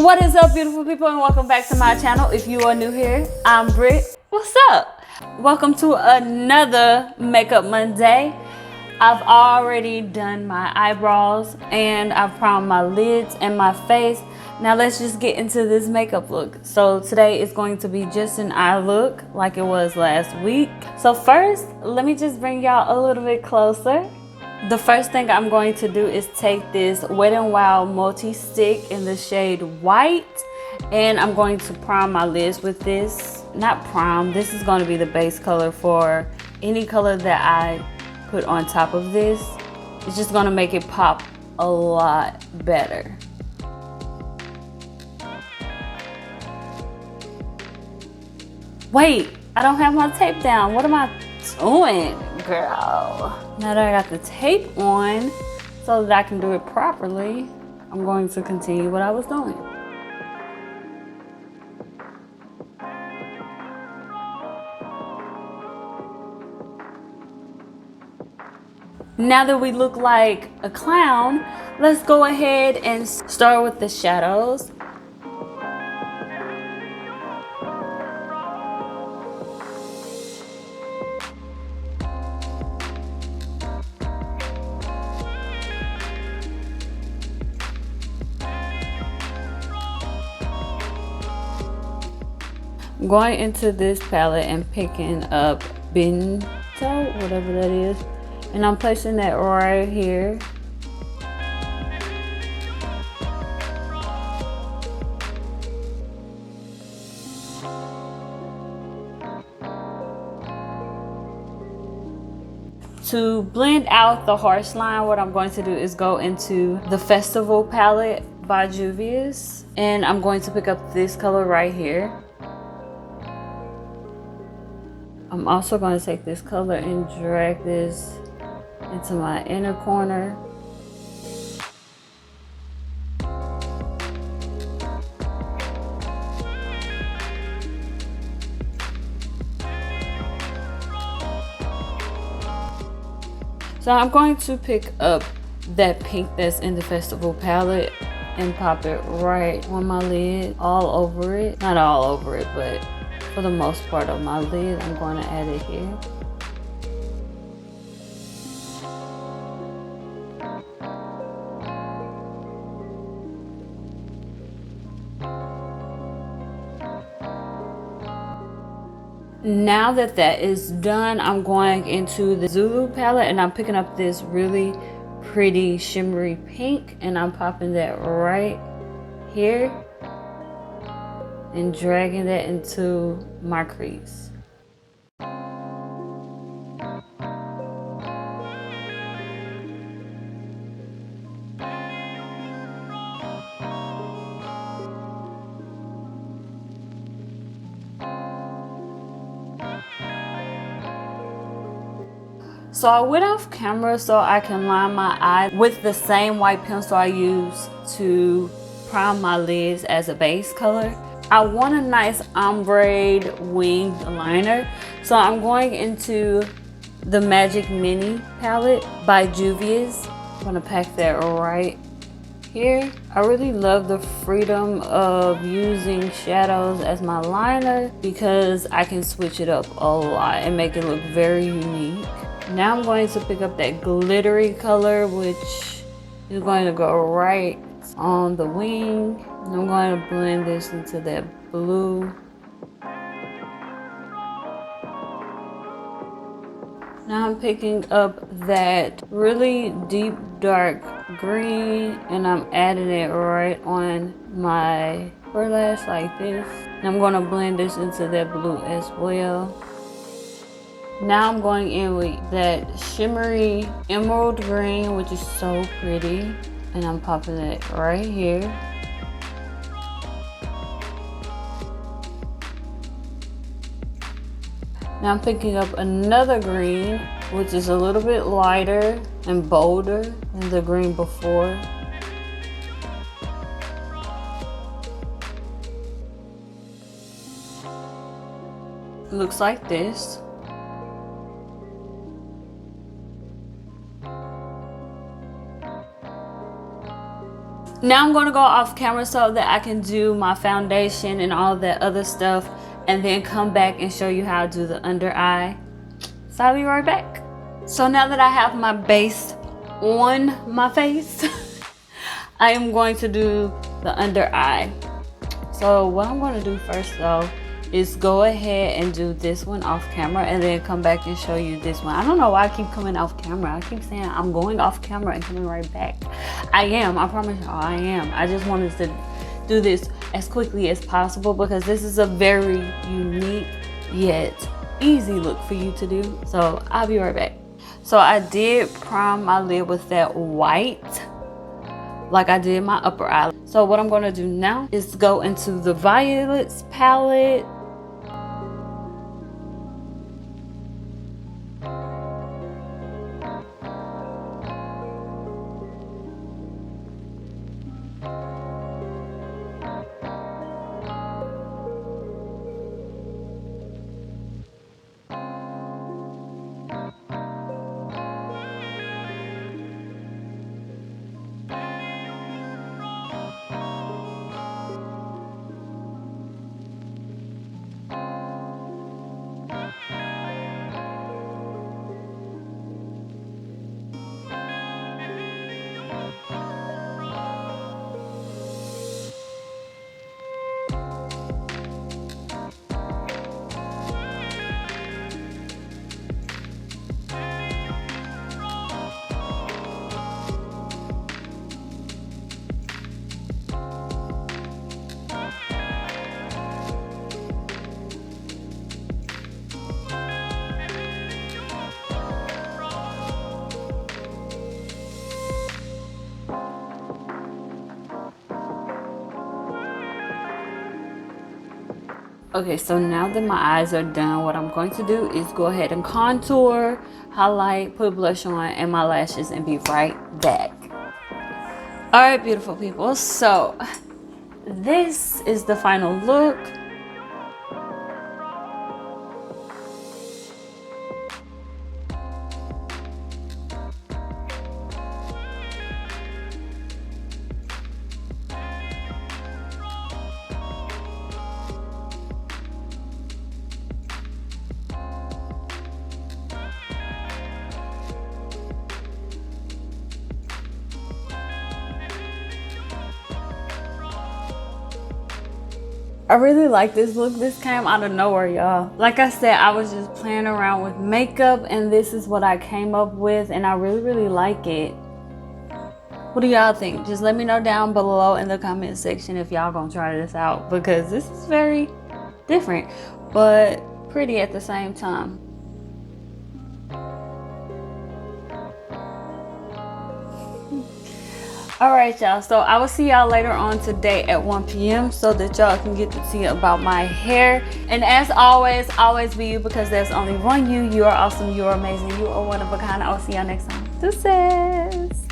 What is up, beautiful people, and welcome back to my channel. If you are new here, I'm Britt. What's up? Welcome to another Makeup Monday. I've already done my eyebrows and I've primed my lids and my face. Now let's just get into this makeup look. So today is going to be just an eye look like it was last week. So first, let me just bring y'all a little bit closer. The first thing I'm going to do is take this Wet n Wild multi-stick in the shade white, and I'm going to prime my lids with this. Not prime, this is going to be the base color for any color that I put on top of this. It's just going to make it pop a lot better. Wait, I don't have my tape down. What am I doing, girl? Now that I got the tape on so that I can do it properly, I'm going to continue what I was doing. Now that we look like a clown, let's go ahead and start with the shadows. I'm going into this palette and picking up Bento, whatever that is, and I'm placing that right here. To blend out the harsh line, what I'm going to do is go into the Festival palette by Juvia, and I'm going to pick up this color right here. I'm also going to take this color and drag this into my inner corner. So I'm going to pick up that pink that's in the Festival palette and pop it right on my lid, all over it. Not all over it, but for the most part of my lid, I'm going to add it here. Now that that is done, I'm going into the Zulu palette and I'm picking up this really pretty shimmery pink and I'm popping that right here and dragging that into my crease. So I went off camera so I can line my eye with the same white pencil I use to prime my lids as a base color. I want a nice ombre winged liner, so I'm going into the Magic Mini palette by Juvia. I'm gonna pack that right here. I really love the freedom of using shadows as my liner because I can switch it up a lot and make it look very unique. Now I'm going to pick up that glittery color, which is going to go right on the wing. I'm going to blend this into that blue. Now I'm picking up that really deep dark green and I'm adding it right on my upper lash like this. And I'm going to blend this into that blue as well. Now I'm going in with that shimmery emerald green, which is so pretty. And I'm popping it right here. Now I'm picking up another green, which is a little bit lighter and bolder than the green before. Looks like this. Now I'm going to go off camera so that I can do my foundation and all that other stuff, and then come back and show you how to do the under eye. So I'll be right back. So now that I have my base on my face, I am going to do the under eye. So what I'm going to do first though is go ahead and do this one off camera, and then come back and show you this one. I don't know why I keep coming off camera. I keep saying I'm going off camera and coming right back. I am, I promise y'all, I am. I just wanted to do this as quickly as possible because this is a very unique yet easy look for you to do. So I'll be right back. So I did prime my lid with that white like I did my upper eye. So what I'm going to do now is go into the Violets palette. Okay, so now that my eyes are done, what I'm going to do is go ahead and contour, highlight, put blush on, and my lashes, and be right back. All right, beautiful people. So this is the final look. I really like this look. This came out of nowhere, y'all. Like I said, I was just playing around with makeup, and this is what I came up with, and I really like it. What do y'all think? Just let me know down below in the comment section if y'all gonna try this out, because this is very different but pretty at the same time. All right, y'all, so I will see y'all later on today at 1 p.m. so that y'all can get to see about my hair. And as always, always be you, because there's only one you. You are awesome, you are amazing, you are one of a kind. I will see y'all next time. Deuces.